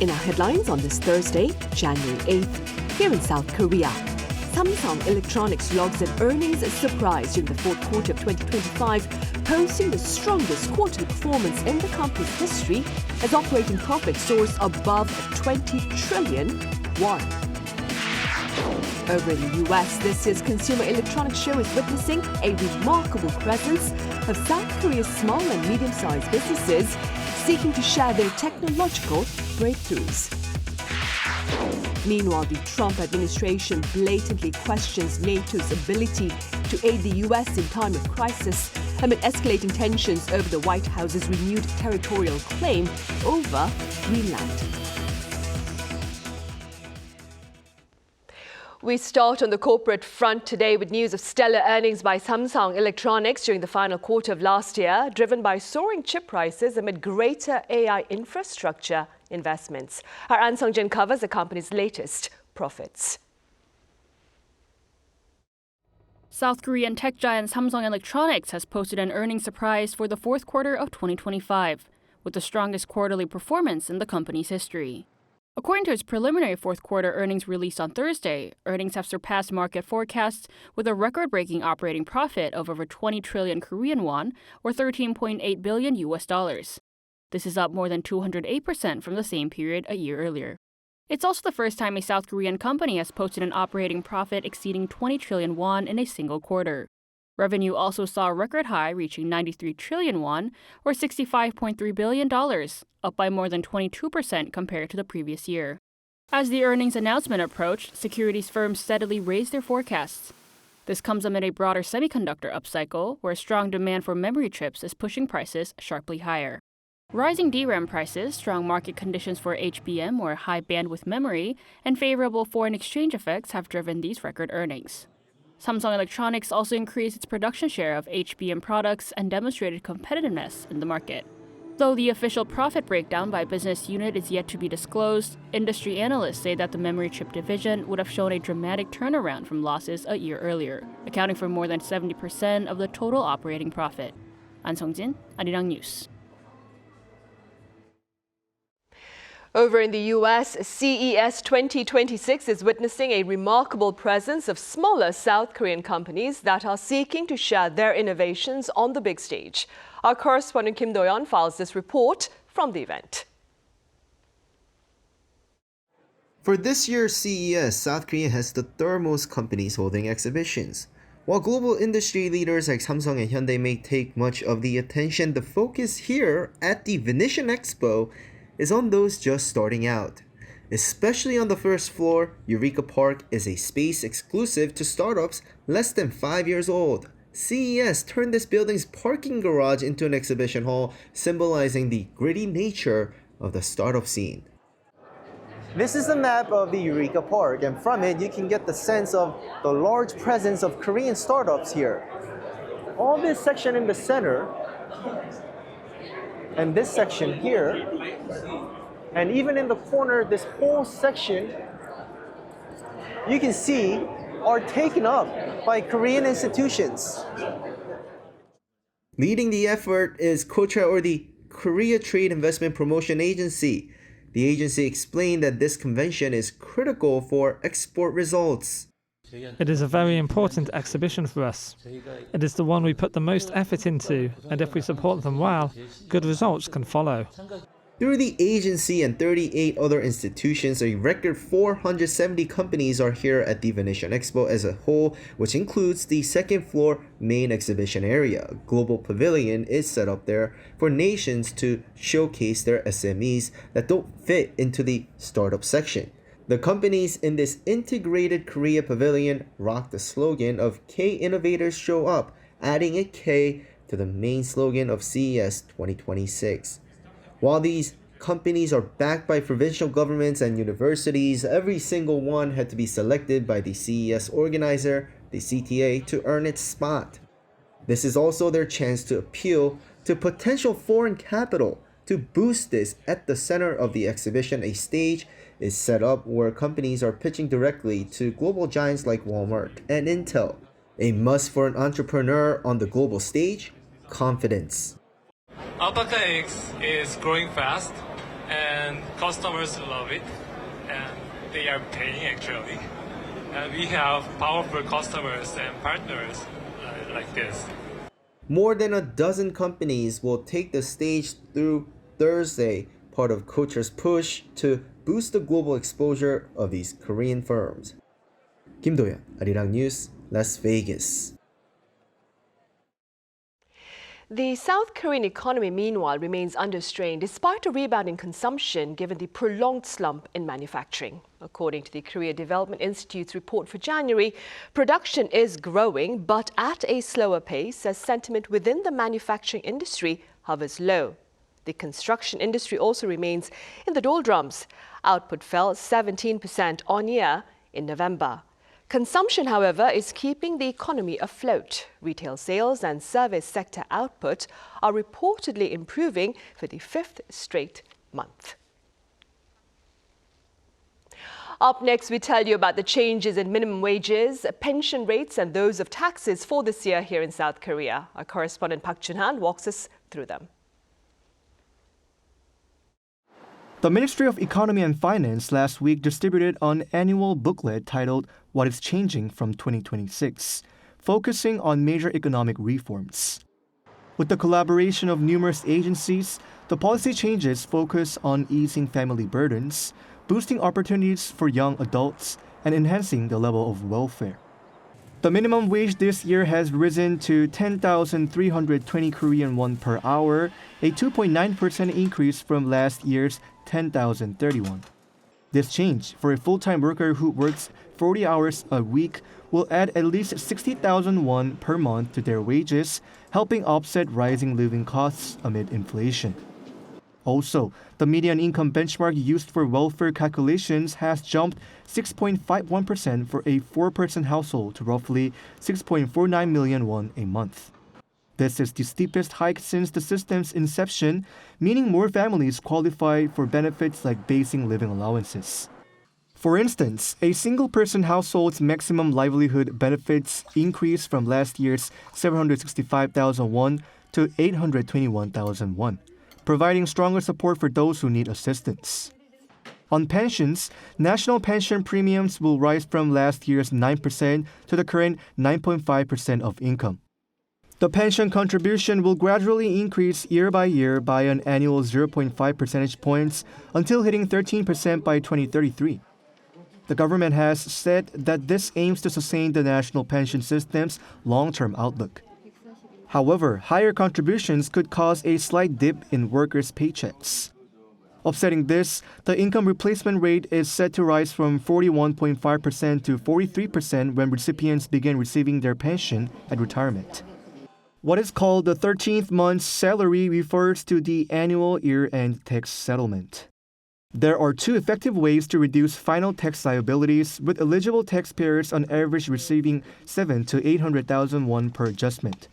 In our headlines on this Thursday, January 8th, here in South Korea, Samsung Electronics logs an earnings surprise during the fourth quarter of 2025, posting the strongest quarterly performance in the company's history as operating profit soars above 20 trillion won. Over in the US, this year's Consumer Electronics Show is witnessing a remarkable presence of South Korea's small and medium-sized businesses seeking to share their technological breakthroughs. Meanwhile, the Trump administration blatantly questions NATO's ability to aid the U.S. in time of crisis amid escalating tensions over the White House's renewed territorial claim over Greenland. We start on the corporate front today with news of stellar earnings by Samsung Electronics during the final quarter of last year, driven by soaring chip prices amid greater AI infrastructure investments. Our An Sung-jin covers the company's latest profits. South Korean tech giant Samsung Electronics has posted an earnings surprise for the fourth quarter of 2025, with the strongest quarterly performance in the company's history. According to its preliminary fourth quarter earnings released on Thursday, earnings have surpassed market forecasts with a record-breaking operating profit of over 20 trillion Korean won, or $13.8 billion US. This is up more than 208% from the same period a year earlier. It's also the first time a South Korean company has posted an operating profit exceeding 20 trillion won in a single quarter. Revenue also saw a record high, reaching 93 trillion won, or $65.3 billion, up by more than 22% compared to the previous year. As the earnings announcement approached, securities firms steadily raised their forecasts. This comes amid a broader semiconductor upcycle, where strong demand for memory chips is pushing prices sharply higher. Rising DRAM prices, strong market conditions for HBM or high bandwidth memory, and favorable foreign exchange effects have driven these record earnings. Samsung Electronics also increased its production share of HBM products and demonstrated competitiveness in the market. Though the official profit breakdown by business unit is yet to be disclosed, industry analysts say that the memory chip division would have shown a dramatic turnaround from losses a year earlier, accounting for more than 70% of the total operating profit. An Sung-jin, Arirang News. Over in the U.S., CES 2026 is witnessing a remarkable presence of smaller South Korean companies that are seeking to share their innovations on the big stage. Our correspondent Kim Do-yeon files this report from the event. For this year's CES, South Korea has the third most companies holding exhibitions. While global industry leaders like Samsung and Hyundai may take much of the attention, the focus here at the Venetian Expo is on those just starting out. Especially on the first floor, Eureka Park is a space exclusive to startups less than 5 years old. CES turned this building's parking garage into an exhibition hall, symbolizing the gritty nature of the startup scene. This is a map of the Eureka Park, and from it you can get the sense of the large presence of Korean startups here. All this section in the center, and this section here, and even in the corner, this whole section, you can see, are taken up by Korean institutions. Leading the effort is KOTRA, or the Korea Trade Investment Promotion Agency. The agency explained that this convention is critical for export results. It is a very important exhibition for us. It is the one we put the most effort into, and if we support them well, good results can follow. Through the agency and 38 other institutions, a record 470 companies are here at the Venetian Expo as a whole, which includes the second floor main exhibition area. A global pavilion is set up there for nations to showcase their SMEs that don't fit into the startup section. The companies in this integrated Korea pavilion rock the slogan of K-Innovators Show Up, adding a K to the main slogan of CES 2026. While these companies are backed by provincial governments and universities, every single one had to be selected by the CES organizer, the CTA, to earn its spot. This is also their chance to appeal to potential foreign capital. To boost this, at the center of the exhibition, a stage is set up where companies are pitching directly to global giants like Walmart and Intel. A must for an entrepreneur on the global stage: confidence. Alpaca X is growing fast, and customers love it, and they are paying actually. And we have powerful customers and partners like this. More than a dozen companies will take the stage through Thursday, part of Culture's push to boost the global exposure of these Korean firms. Kim Do-yeon, Arirang News, Las Vegas. The South Korean economy, meanwhile, remains under strain despite a rebound in consumption given the prolonged slump in manufacturing. According to the Korea Development Institute's report for January, production is growing, but at a slower pace as sentiment within the manufacturing industry hovers low. The construction industry also remains in the doldrums. Output fell 17% on year in November. Consumption, however, is keeping the economy afloat. Retail sales and service sector output are reportedly improving for the fifth straight month. Up next, we tell you about the changes in minimum wages, pension rates and those of taxes for this year here in South Korea. Our correspondent Park Jun-han walks us through them. The Ministry of Economy and Finance last week distributed an annual booklet titled What is Changing from 2026, focusing on major economic reforms. With the collaboration of numerous agencies, the policy changes focus on easing family burdens, boosting opportunities for young adults, and enhancing the level of welfare. The minimum wage this year has risen to 10,320 Korean won per hour, a 2.9% increase from last year's 10,031. This change for a full-time worker who works 40 hours a week will add at least 60,000 won per month to their wages, helping offset rising living costs amid inflation. Also, the median income benchmark used for welfare calculations has jumped 6.51% for a four-person household to roughly 6.49 million won a month. This is the steepest hike since the system's inception, meaning more families qualify for benefits like basic living allowances. For instance, a single-person household's maximum livelihood benefits increased from last year's 765,000 won to 821,000 won, providing stronger support for those who need assistance. On pensions, national pension premiums will rise from last year's 9% to the current 9.5% of income. The pension contribution will gradually increase year by year by an annual 0.5 percentage points until hitting 13% by 2033. The government has said that this aims to sustain the national pension system's long-term outlook. However, higher contributions could cause a slight dip in workers' paychecks. Offsetting this, the income replacement rate is set to rise from 41.5% to 43% when recipients begin receiving their pension at retirement. What is called the 13th month's salary refers to the annual year-end tax settlement. There are two effective ways to reduce final tax liabilities, with eligible taxpayers on average receiving 700,000 to 800,000 won per adjustment.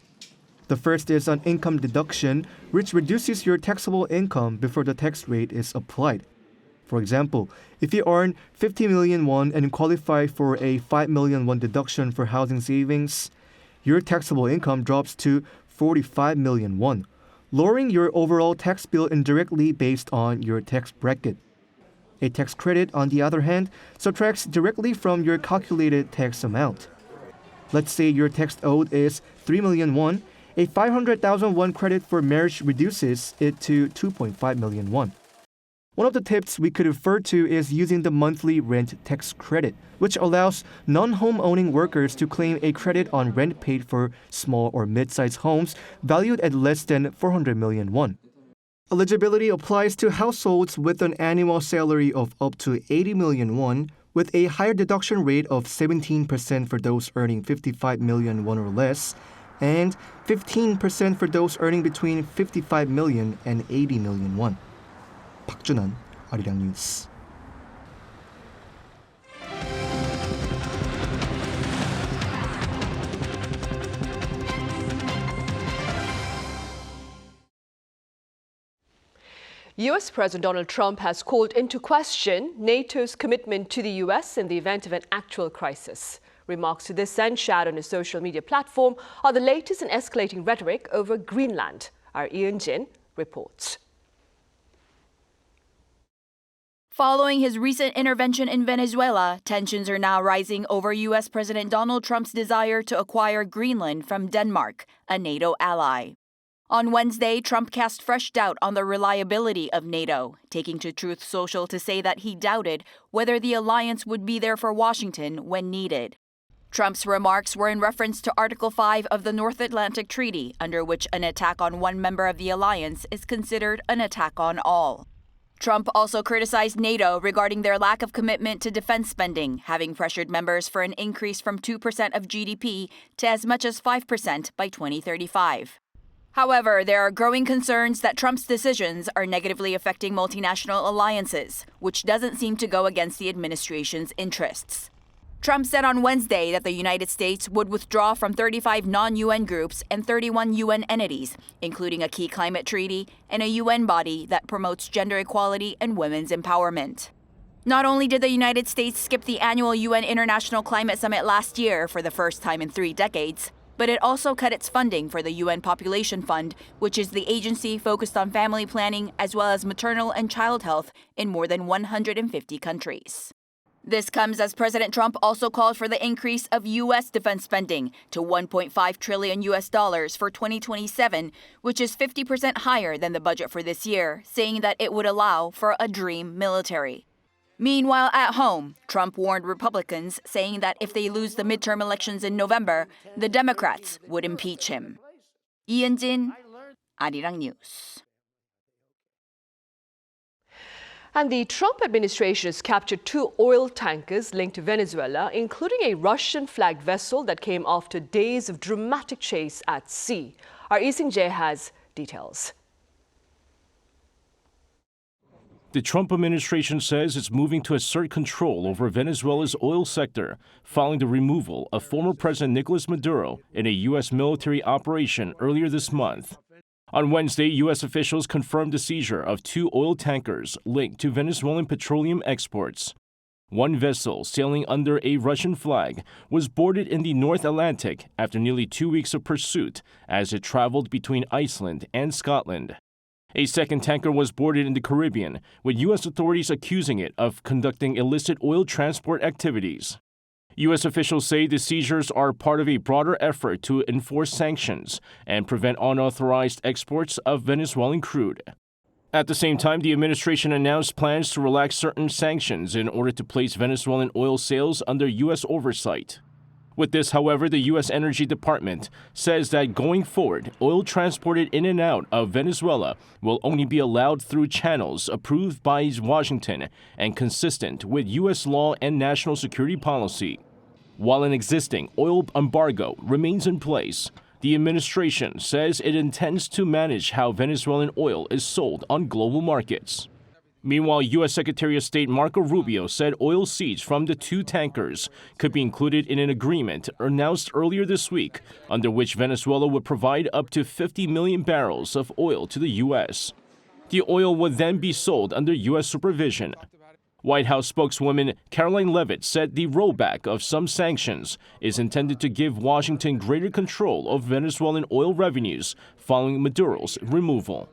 The first is an income deduction, which reduces your taxable income before the tax rate is applied. For example, if you earn 50 million won and qualify for a 5 million won deduction for housing savings, your taxable income drops to 45 million won, lowering your overall tax bill indirectly based on your tax bracket. A tax credit, on the other hand, subtracts directly from your calculated tax amount. Let's say your tax owed is 3 million won. A 500,000 won credit for marriage reduces it to 2.5 million won. One of the tips we could refer to is using the monthly rent tax credit, which allows non-home owning workers to claim a credit on rent paid for small or mid-sized homes valued at less than 400 million won. Eligibility applies to households with an annual salary of up to 80 million won, with a higher deduction rate of 17% for those earning 55 million won or less, and 15% for those earning between 55 million and 80 million won. Park Jun-han, Arirang News. US President Donald Trump has called into question NATO's commitment to the US in the event of an actual crisis. Remarks to this end, shared on his social media platform, are the latest in escalating rhetoric over Greenland. Our Ian Jin reports. Following his recent intervention in Venezuela, tensions are now rising over U.S. President Donald Trump's desire to acquire Greenland from Denmark, a NATO ally. On Wednesday, Trump cast fresh doubt on the reliability of NATO, taking to Truth Social to say that he doubted whether the alliance would be there for Washington when needed. Trump's remarks were in reference to Article 5 of the North Atlantic Treaty, under which an attack on one member of the alliance is considered an attack on all. Trump also criticized NATO regarding their lack of commitment to defense spending, having pressured members for an increase from 2% of GDP to as much as 5% by 2035. However, there are growing concerns that Trump's decisions are negatively affecting multinational alliances, which doesn't seem to go against the administration's interests. Trump said on Wednesday that the United States would withdraw from 35 non-UN groups and 31 UN entities, including a key climate treaty and a UN body that promotes gender equality and women's empowerment. Not only did the United States skip the annual UN International Climate Summit last year for the first time in 3 decades, but it also cut its funding for the UN Population Fund, which is the agency focused on family planning as well as maternal and child health in more than 150 countries. This comes as President Trump also called for the increase of U.S. defense spending to $1.5 trillion for 2027, which is 50% higher than the budget for this year, saying that it would allow for a dream military. Meanwhile, at home, Trump warned Republicans, saying that if they lose the midterm elections in November, the Democrats would impeach him. 이은진, Arirang News. And the Trump administration has captured 2 oil tankers linked to Venezuela, including a Russian-flagged vessel that came after days of dramatic chase at sea. Our Ising Jae has details. The Trump administration says it's moving to assert control over Venezuela's oil sector following the removal of former President Nicolas Maduro in a U.S. military operation earlier this month. On Wednesday, U.S. officials confirmed the seizure of 2 oil tankers linked to Venezuelan petroleum exports. One vessel, sailing under a Russian flag, was boarded in the North Atlantic after nearly 2 weeks of pursuit as it traveled between Iceland and Scotland. A second tanker was boarded in the Caribbean, with U.S. authorities accusing it of conducting illicit oil transport activities. U.S. officials say the seizures are part of a broader effort to enforce sanctions and prevent unauthorized exports of Venezuelan crude. At the same time, the administration announced plans to relax certain sanctions in order to place Venezuelan oil sales under U.S. oversight. With this, however, the U.S. Energy Department says that going forward, oil transported in and out of Venezuela will only be allowed through channels approved by Washington and consistent with U.S. law and national security policy. While an existing oil embargo remains in place, the administration says it intends to manage how Venezuelan oil is sold on global markets. Meanwhile, U.S. Secretary of State Marco Rubio said oil seized from the 2 tankers could be included in an agreement announced earlier this week, under which Venezuela would provide up to 50 million barrels of oil to the U.S. The oil would then be sold under U.S. supervision. White House spokeswoman Caroline Leavitt said the rollback of some sanctions is intended to give Washington greater control of Venezuelan oil revenues following Maduro's removal.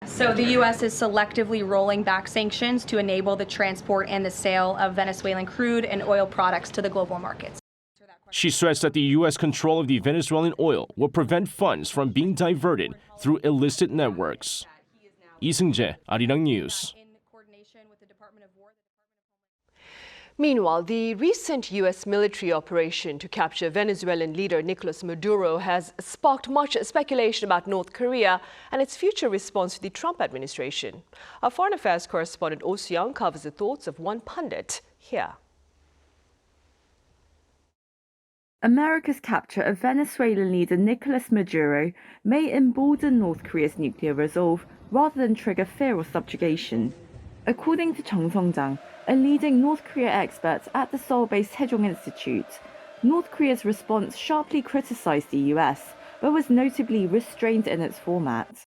So the U.S. is selectively rolling back sanctions to enable the transport and the sale of Venezuelan crude and oil products to the global markets. She stressed that the U.S. control of the Venezuelan oil will prevent funds from being diverted through illicit networks. Lee Seung-jae, Arirang News. Meanwhile, the recent U.S. military operation to capture Venezuelan leader Nicolas Maduro has sparked much speculation about North Korea and its future response to the Trump administration. Our foreign affairs correspondent Oh Soo-young covers the thoughts of one pundit here. America's capture of Venezuelan leader Nicolas Maduro may embolden North Korea's nuclear resolve rather than trigger fear or subjugation. According to Chung Song-jang, a leading North Korea expert at the Seoul-based Haejong Institute, North Korea's response sharply criticized the US, but was notably restrained in its format.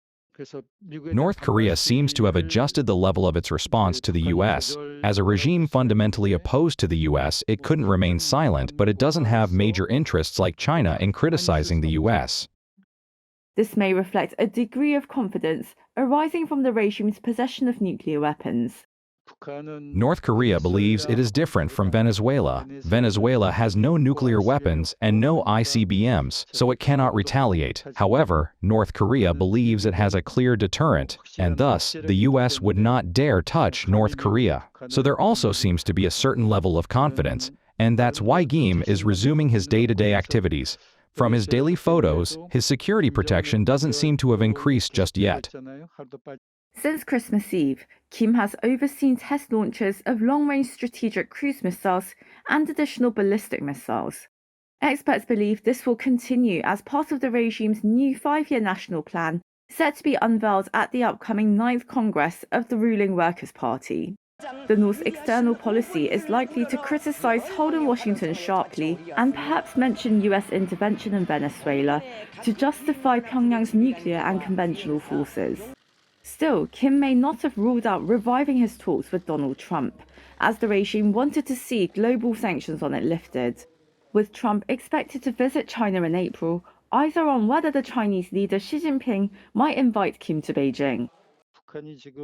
North Korea seems to have adjusted the level of its response to the U.S. As a regime fundamentally opposed to the U.S., it couldn't remain silent, but it doesn't have major interests like China in criticizing the U.S. This may reflect a degree of confidence arising from the regime's possession of nuclear weapons. North Korea believes it is different from Venezuela. Venezuela has no nuclear weapons and no ICBMs, so it cannot retaliate. However, North Korea believes it has a clear deterrent, and thus, the U.S. would not dare touch North Korea. So there also seems to be a certain level of confidence, and that's why Kim is resuming his day-to-day activities. From his daily photos, his security protection doesn't seem to have increased just yet. Since Christmas Eve, Kim has overseen test launches of long-range strategic cruise missiles and additional ballistic missiles. Experts believe this will continue as part of the regime's new 5-year national plan, set to be unveiled at the upcoming 9th Congress of the ruling Workers' Party. The North's external policy is likely to criticize Holden Washington sharply and perhaps mention US intervention in Venezuela to justify Pyongyang's nuclear and conventional forces. Still, Kim may not have ruled out reviving his talks with Donald Trump, as the regime wanted to see global sanctions on it lifted. With Trump expected to visit China in April, eyes are on whether the Chinese leader Xi Jinping might invite Kim to Beijing.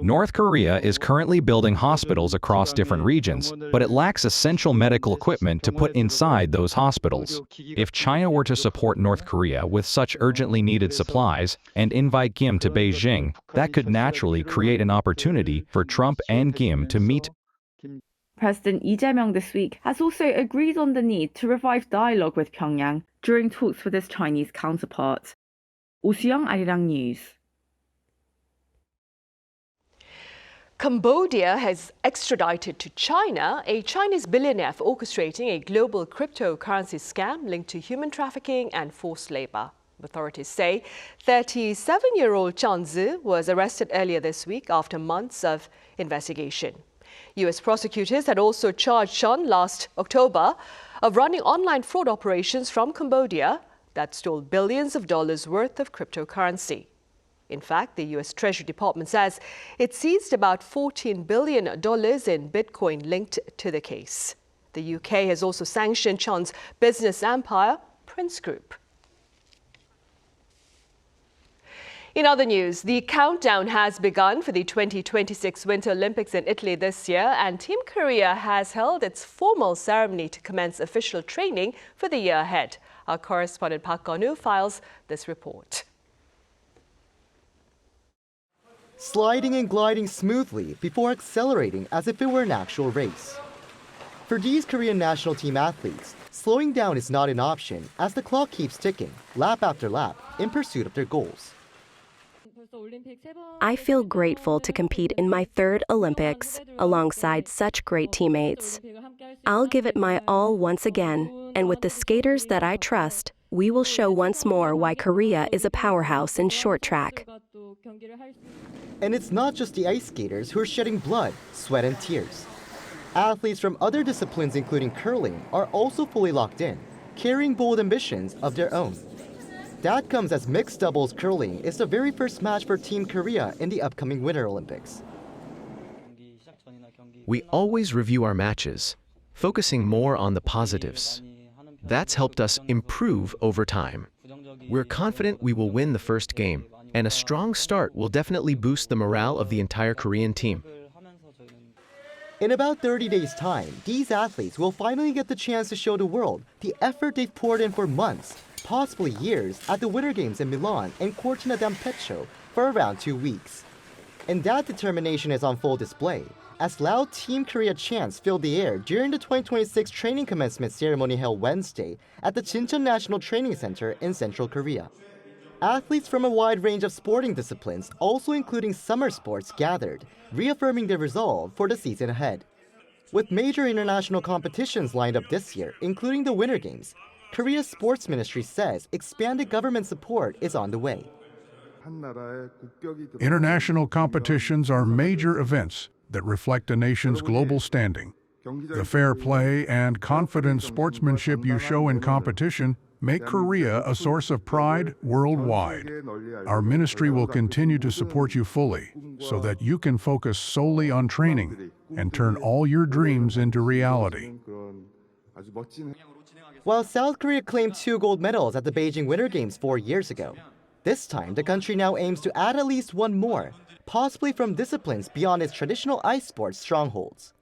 North Korea is currently building hospitals across different regions, but it lacks essential medical equipment to put inside those hospitals. If China were to support North Korea with such urgently needed supplies and invite Kim to Beijing, that could naturally create an opportunity for Trump and Kim to meet. President Lee Jae-myung this week has also agreed on the need to revive dialogue with Pyongyang during talks with his Chinese counterpart. Oh Soo-young, Arirang News. Cambodia has extradited to China a Chinese billionaire for orchestrating a global cryptocurrency scam linked to human trafficking and forced labor. Authorities say 37-year-old Chan Zi was arrested earlier this week after months of investigation. U.S. prosecutors had also charged Chan last October of running online fraud operations from Cambodia that stole billions of dollars worth of cryptocurrency. In fact, the U.S. Treasury Department says it seized about $14 billion in Bitcoin linked to the case. The UK has also sanctioned Chan's business empire, Prince Group. In other news, the countdown has begun for the 2026 Winter Olympics in Italy this year, and Team Korea has held its formal ceremony to commence official training for the year ahead. Our correspondent Park Gon-woo files this report. Sliding and gliding smoothly before accelerating as if it were an actual race. For these Korean national team athletes, slowing down is not an option as the clock keeps ticking, lap after lap, in pursuit of their goals. I feel grateful to compete in my 3rd Olympics alongside such great teammates. I'll give it my all once again, and with the skaters that I trust, we will show once more why Korea is a powerhouse in short track. And it's not just the ice skaters who are shedding blood, sweat, and tears. Athletes from other disciplines, including curling, are also fully locked in, carrying bold ambitions of their own. That comes as mixed doubles curling is the very first match for Team Korea in the upcoming Winter Olympics. We always review our matches, focusing more on the positives. That's helped us improve over time. We're confident we will win the first game, and a strong start will definitely boost the morale of the entire Korean team. In about 30 days' time, these athletes will finally get the chance to show the world the effort they've poured in for months, possibly years, at the Winter Games in Milan and Cortina Olympics for around 2 weeks. And that determination is on full display, as loud Team Korea chants filled the air during the 2026 training commencement ceremony held Wednesday at the Jincheon National Training Center in Central Korea. Athletes from a wide range of sporting disciplines, also including summer sports, gathered, reaffirming their resolve for the season ahead. With major international competitions lined up this year, including the Winter Games, Korea's sports ministry says expanded government support is on the way. International competitions are major events that reflect a nation's global standing. The fair play and confident sportsmanship you show in competition make Korea a source of pride worldwide. Our ministry will continue to support you fully so that you can focus solely on training and turn all your dreams into reality. While South Korea claimed 2 gold medals at the Beijing Winter Games 4 years ago, this time the country now aims to add at least 1 more, possibly from disciplines beyond its traditional ice sports strongholds.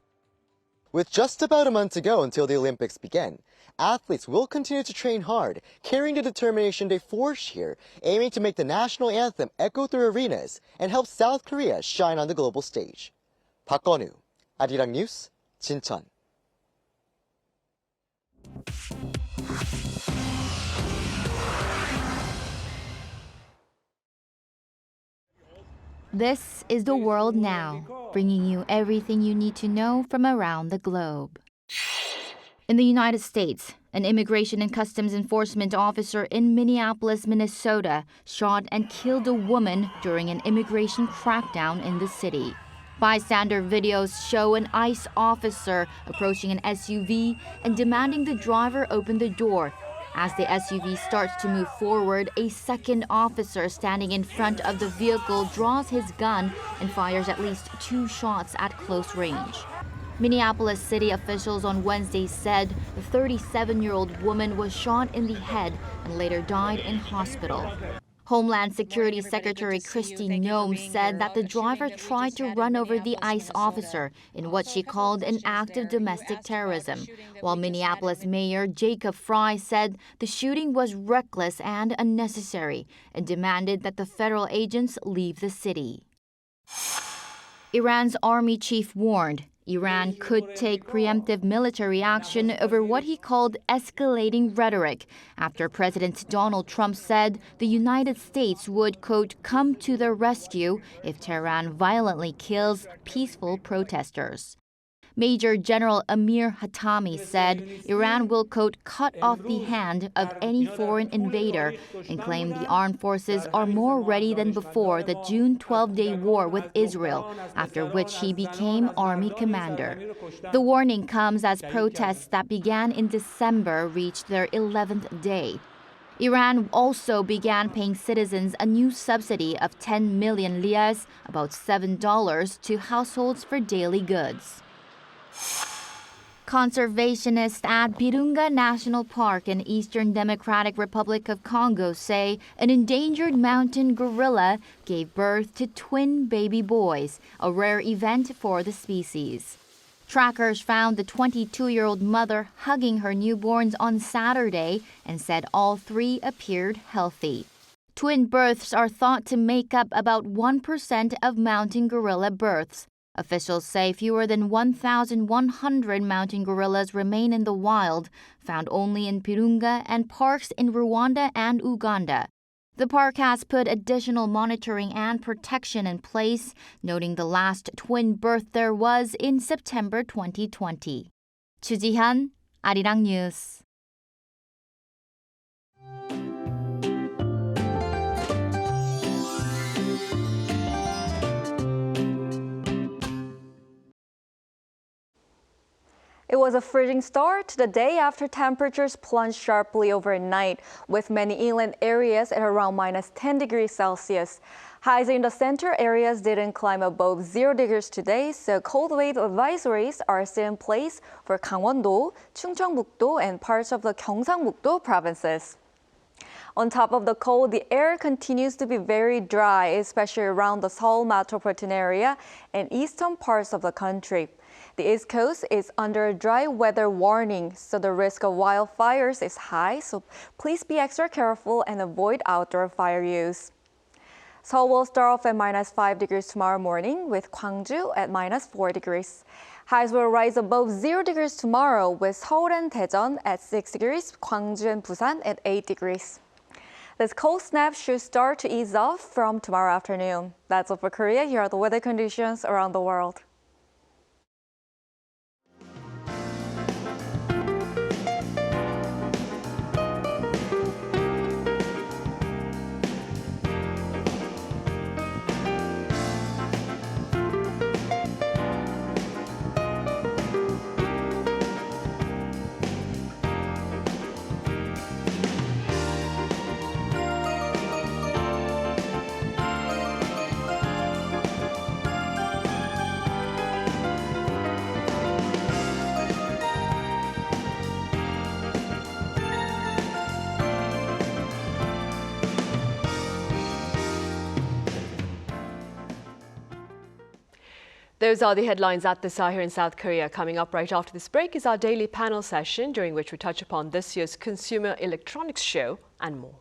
With just about a month to go until the Olympics begin, athletes will continue to train hard, carrying the determination they forged here, aiming to make the national anthem echo through arenas and help South Korea shine on the global stage. 박건우, Arirang News, 진천. This is The World Now, bringing you everything you need to know from around the globe. In the United States, an immigration and customs enforcement officer in Minneapolis, Minnesota, shot and killed a woman during an immigration crackdown in the city. Bystander videos show an ICE officer approaching an SUV and demanding the driver open the door. As the SUV starts to move forward, a second officer standing in front of the vehicle draws his gun and fires at least 2 shots at close range. Minneapolis city officials on Wednesday said the 37-year-old woman was shot in the head and later died in hospital. Homeland Security Secretary Kristi Noem said that the driver tried to run over the ICE officer in what she called an act of domestic terrorism, while Minneapolis Mayor Jacob Fry said the shooting was reckless and unnecessary and demanded that the federal agents leave the city. Iran's army chief warned Iran could take preemptive military action over what he called escalating rhetoric after President Donald Trump said the United States would, quote, come to their rescue if Tehran violently kills peaceful protesters. Major General Amir Hatami said Iran will, quote, cut off the hand of any foreign invader and claimed the armed forces are more ready than before the June 12-day war with Israel, after which he became army commander. The warning comes as protests that began in December reached their 11th day. Iran also began paying citizens a new subsidy of 10 million lias, about $7, to households for daily goods. Conservationists at Virunga National Park in Eastern Democratic Republic of Congo say an endangered mountain gorilla gave birth to twin baby boys, a rare event for the species. Trackers found the 22-year-old mother hugging her newborns on Saturday and said all 3 appeared healthy. Twin births are thought to make up about 1% of mountain gorilla births. Officials say fewer than 1,100 mountain gorillas remain in the wild, found only in Virunga and parks in Rwanda and Uganda. The park has put additional monitoring and protection in place, noting the last twin birth there was in September 2020. 주지현, Arirang News. It was a freezing start to the day after temperatures plunged sharply overnight, with many inland areas at around minus 10 degrees Celsius. Highs in the center areas didn't climb above 0 degrees today, so cold wave advisories are still in place for Gangwon-do, Chungcheongbuk-do, and parts of the Gyeongsang-buk-do provinces. On top of the cold, the air continues to be very dry, especially around the Seoul metropolitan area and eastern parts of the country. The East Coast is under a dry weather warning, so the risk of wildfires is high, so please be extra careful and avoid outdoor fire use. Seoul will start off at minus 5 degrees tomorrow morning, with Gwangju at minus 4 degrees. Highs will rise above 0 degrees tomorrow, with Seoul and Daejeon at 6 degrees, Gwangju and Busan at 8 degrees. This cold snap should start to ease off from tomorrow afternoon. That's all for Korea. Here are the weather conditions around the world. Those are the headlines at this hour here in South Korea. Coming up right after this break is our daily panel session, during which we touch upon this year's Consumer Electronics Show and more.